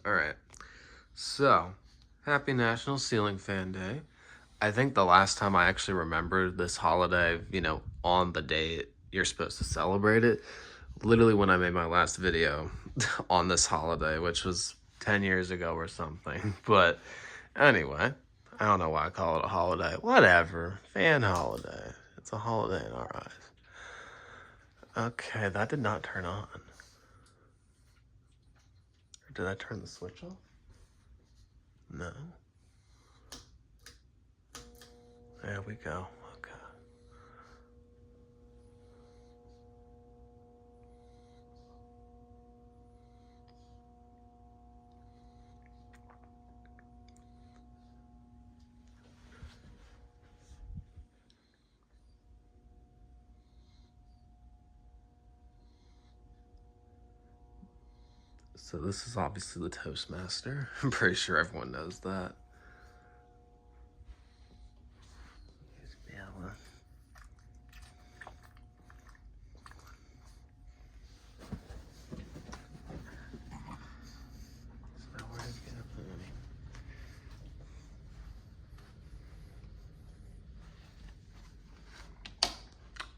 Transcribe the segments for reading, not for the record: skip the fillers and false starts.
All right. So, happy National Ceiling Fan Day. I think the last time I actually remembered this holiday, on the day you're supposed to celebrate it, literally when I made my last video on this holiday, which was 10 years ago or something. But anyway, I don't know why I call it a holiday. Whatever. Fan holiday. It's a holiday in our eyes. Okay, that did not turn on. Or did I turn the switch off? No. There we go. Okay. So this is obviously the Toastmaster. I'm pretty sure everyone knows that. Here's Bella. So where's Gabby?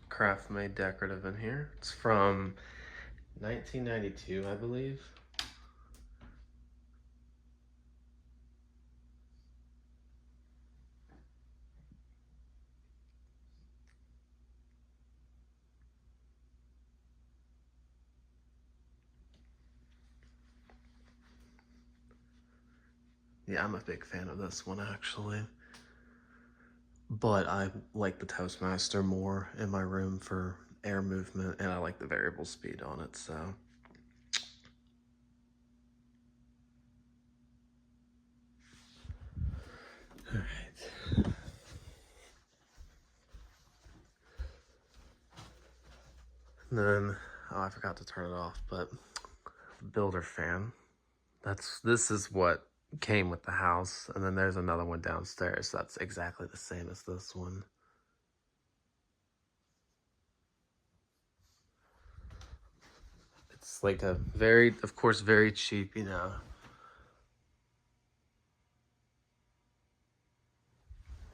Craftmade Decorative in here. It's from 1992, I believe. Yeah, I'm a big fan of this one actually. But I like the Toastmaster more in my room for air movement, and I like the variable speed on it, so. All right. And then, oh, I forgot to turn it off, but builder fan. This is what came with the house, and then there's another one downstairs that's exactly the same as this one. It's like a very, of course, very cheap, but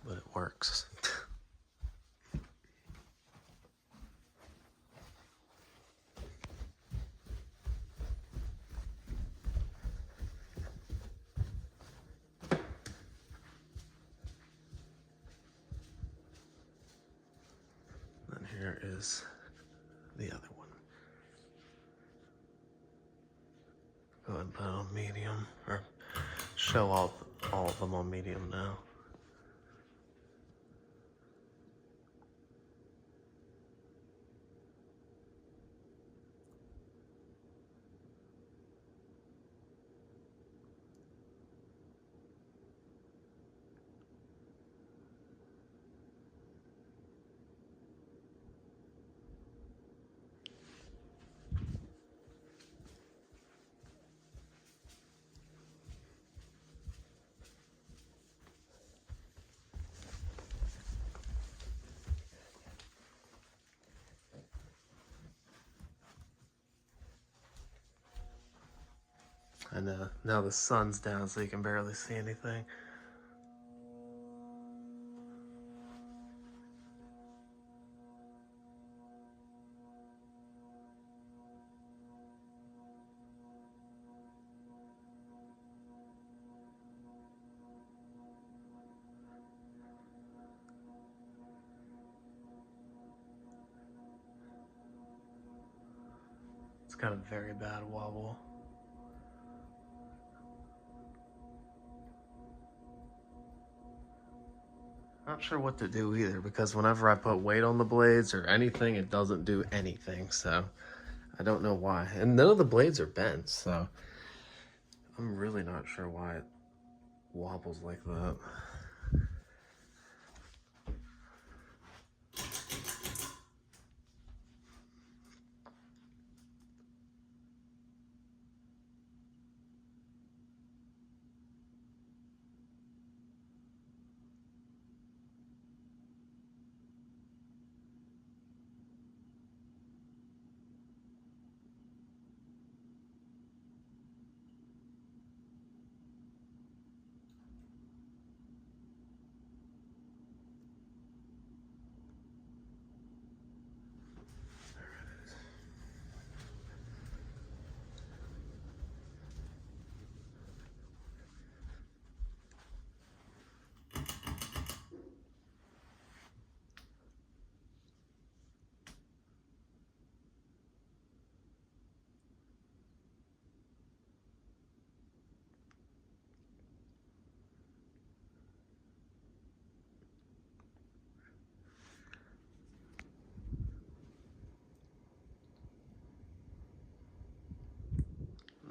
it works. And here is the other one. Go ahead and put it on medium, or show all of them on medium now. And now the sun's down, so you can barely see anything. It's got a very bad wobble. Not sure what to do either, because whenever I put weight on the blades or anything, it doesn't do anything, so I don't know why. And none of the blades are bent, so I'm really not sure why it wobbles like that.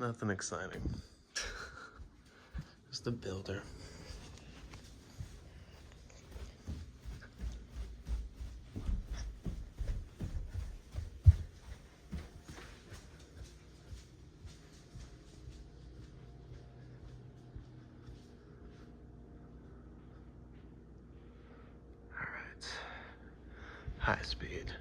Nothing exciting. Just the builder. All right. High speed.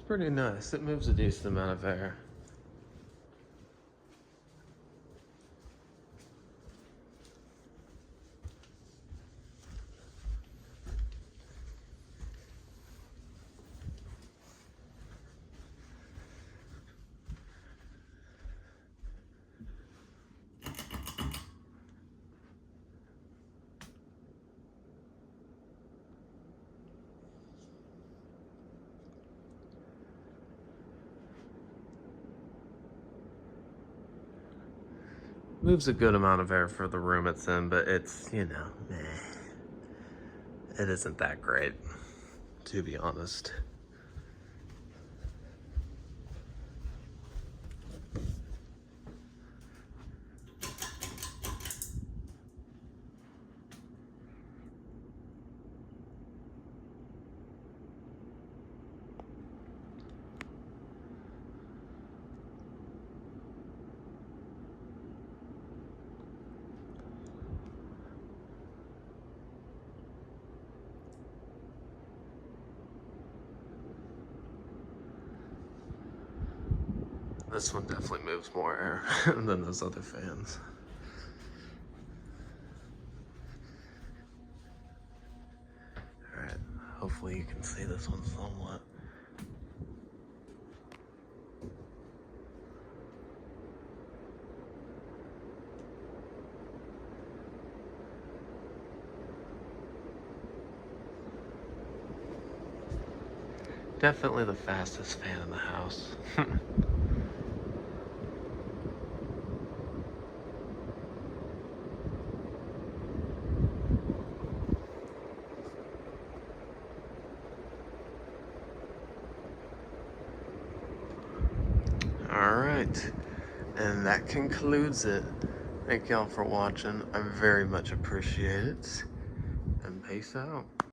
Pretty nice. It moves a decent amount of air. Moves a good amount of air for the room it's in, but it's, you know, meh. It isn't that great, to be honest. This one definitely moves more air than those other fans. All right, hopefully you can see this one somewhat. Definitely the fastest fan in the house. All right, and that concludes it. Thank y'all for watching. I very much appreciate it, and peace out.